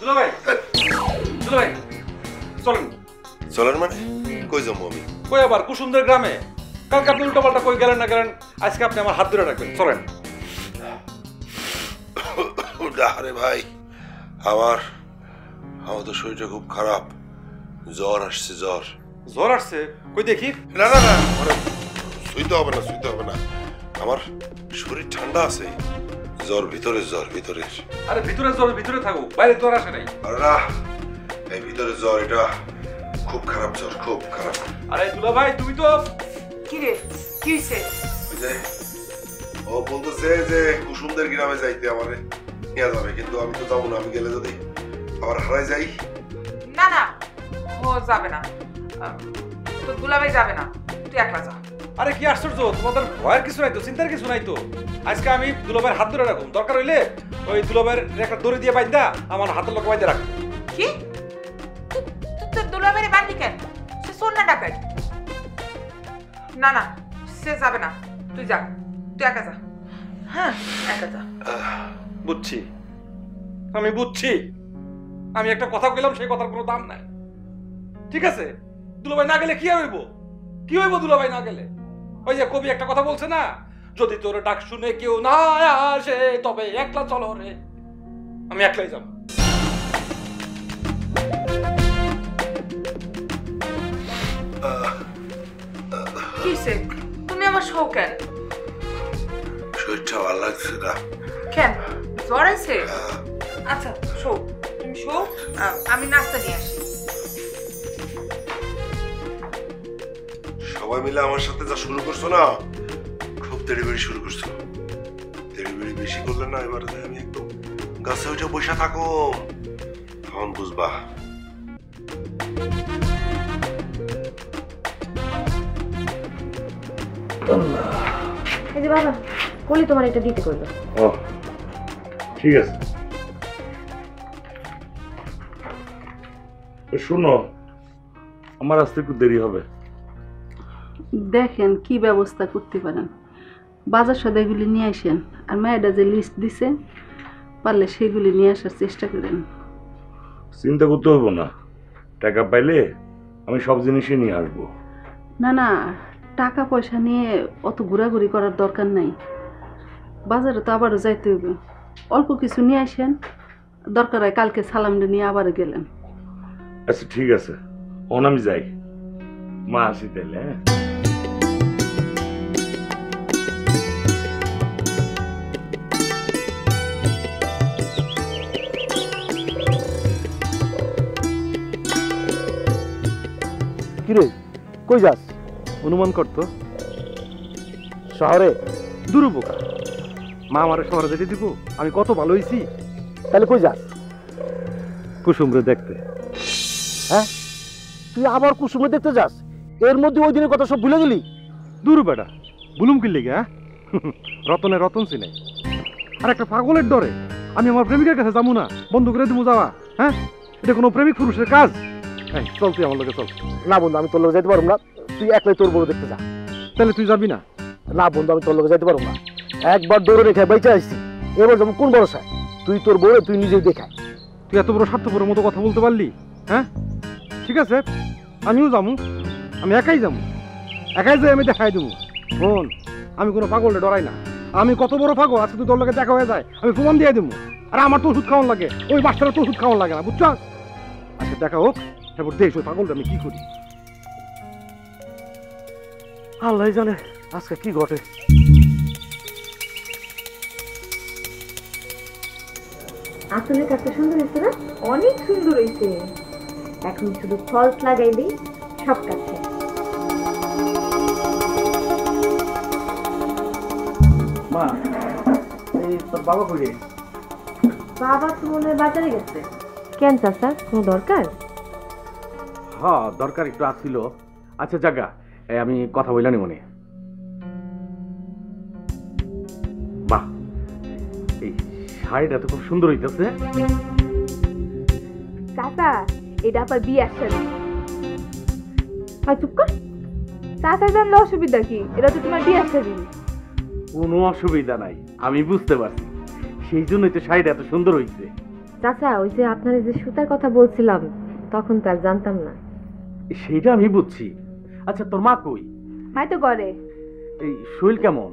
দুলা ভাই চলেন। চলেন মানে কই যাবো আমি? কই আবার কুসুমদের গ্রামে। কালকে আপনি উল্টাপাল্টা কই গেলেন না গেলেন, আজকে আপনি আমার হাত ধরে রাখবেন। চলেন। আরে ভাই আমার তো শরীরটা খুব খারাপ, জ্বর আসছে। জ্বর আসছে? কই দেখি। না শুইতে হবে না, আমার শরীর ঠান্ডা আছে। জ্বর ভিতরের। আরে ভিতরে জ্বর ভিতরে থাকুক, বাইরে জ্বর আসে নাই। আরে না, এই ভিতরে জ্বর, এটা খুব খারাপ জ্বর, খুব খারাপ। আরে দুলা ভাই তুমি তো কি রে, কি হইছে? ও বলতেছে যে কুসুমদের গ্রামে যাইতে আমারে নিয়ে যাবে, কিন্তু আমি তো যাবো না। আমি গেলে যদি আবার হারাই যাই। না ও যাবে না, তো দুলাভাই যাবে না, তুই একলা যা। আরে কি আশ্চর্য, তোমাদের ভয়ের কিছু নাই তো, চিন্তার কিছু নাই তো। আজকে আমি দুলাভাইয়ের হাত ধরে রাখুন, দরকার হইলে ওই দুলাভাইয়ের একটা দড়ি দিয়ে বাইন্দা আমার হাতের লোক বাইন্দা রাখ। কি তুই দুলাভাইরে বাঁধলি কেন? সে শোন না ডাকাই। না সে যাবে না, তুই যা, তুই একা যা। হ্যাঁ একা যা। বুঝছি, আমি বুঝছি। আমি একটা কথা কইলাম, সেই কথার কোনো দাম নাই। ঠিক আছে, দুলাভাই না গেলে কি হইব? দুলাভাই না গেলে? ওই যে কবি একটা কথা বলছে না, যদি তোর ডাক শুনে কেউ না আসে তবে একলা চলো রে। আমি একলাই যাব। কিসে তুমি আমার শো কেন? শরীরটা ভালো লাগছে না। কেন জ্বর আছে? আচ্ছা শো, তুমি শো, আমি নাস্তা নিয়ে আসি। সবাই মিলে আমার সাথে যা শুরু করছো না, খুব দেরিবেড়ি শুরু করছো। দেরিবেড়ি বেশি করলে না, এবার আমি একদম গাছে উঠে বসে থাকো, তখন বুঝবা। এই যে বাবা, বলি তোমার এটা দিতে কইলো। ও ঠিক আছে। শুনো, আমার আসতে একটু দেরি হবে। দেখেন কি ব্যবস্থা করতে পারেন, বাজার সদাইগুলি নিয়ে আসেন, আর মেয়েটা যে লিস্ট দিছে পারলে সেগুলি নিয়ে আসার চেষ্টা করেন। চিন্তা করতে হবে না, টাকা পাইলে আমি সব জিনিসই নিয়ে আসবো। না টাকা পয়সা নিয়ে অত ঘোরাঘুরি করার দরকার নাই, বাজারে তো আবারও যাইতে হবে। অল্প কিছু নিয়ে আসেন, দরকার হয় কালকে সালামটা নিয়ে আবার গেলেন। আচ্ছা ঠিক আছে, ওন আমি যাই। মা আসি তাইলে। হ্যাঁ কিরে কই যাস? অনুমান করতো শহরে? দুরুপোকা মা আমারে শহরে যেতে দিব? আমি কত ভালো হইছি। তাহলে কই যাস? কুসুমরে দেখতে। হ্যাঁ তুই আবার কুসুমে দেখতে যাস? এর মধ্যে ওই দিনের কথা সব ভুলে গেলি? দূর বেটা, বুলুম কিনলে গে? রতনে রতন চিনে, আর একটা পাগলের ডরে আমি আমার প্রেমিকের কাছে যাবো না, বন্ধ করে দেবো যাওয়া? হ্যাঁ, এটা কোনো প্রেমিক পুরুষের কাজ? হ্যাঁ চল, তুই আমার লোকে চল। না বন্ধু, আমি তোর লোকে যেতে পারবো না, তুই একলাই তোর বড় দেখতে যা। তাহলে তুই যাবি না? না বন্ধু, আমি তোর লোকে যেতে পারবো না। একবার দৌড়ে রেখে বেঁচে আসছি, এবার যেমন কোন ভরসায়? তুই তোর বউরে তুই নিজেই দেখায়। তুই এত বড় স্বার্থপরের মতো কথা বলতে পারলি? হ্যাঁ ঠিক আছে, আমিও যাবো, আমি একাই যাবো, একাই যাই আমি দেখাই দেবো। শোন, আমি কোনো পাগলে ডরাই না। আমি কত বড় পাগল আজকে তুই তোর লোকে দেখা হয়ে যায় আমি প্রমাণ দিয়ে দেবো। আর আমার তো ওষুধ খাওয়ান লাগে, ওই মাস্টারের তো ওষুধ খাওয়ান লাগে না, বুঝছো? আজকে দেখা হোক, তারপর দেখ ওই পাগলটা আমি কি করি। আল্লাহ জানে আজকে কি ঘটে। আসলে কত সুন্দর হয়েছে না? অনেক সুন্দর হয়েছে। এখন শুধু ফলস লাগাইলেই সব কাজ শেষ। মা, এই তোর বাবা কই রে? বাবা তো মনে হয় বাজারে গেছে। কেন চাচা, কোনো দরকার? হ্যাঁ দরকার একটু আসছিল। আচ্ছা জাগা, আমি কথা বললাম মনে। বাহ, এই শাড়িটা তো খুব সুন্দর হইতেছে। চাচা, এটা আবার বিয়ে আসছে। চুপ কর, চাচা জানলে অসুবিধা কি? এটা তো তোমার বিয়ে আসছে। কোনো অসুবিধা নাই, আমি বুঝতে পারছি, সেই জন্যই তো শাড়িটা এত সুন্দর হইছে। চাচা ওই যে আপনার যে সুতার কথা বলছিলাম তখন তো আর জানতাম না। সেইটা আমি বুঝছি। আচ্ছা তোর মা কই? মাই তো করে। এই শরীর কেমন?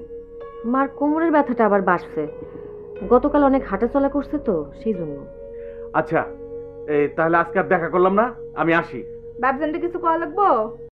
মার কোমরের ব্যথাটা আবার বাড়ছে, গতকাল অনেক হাঁটাচলা করছে তো সেই জন্য। আচ্ছা তাহলে আজকে আর দেখা করলাম না, আমি আসি। বাবজানটা কিছু করা লাগবো?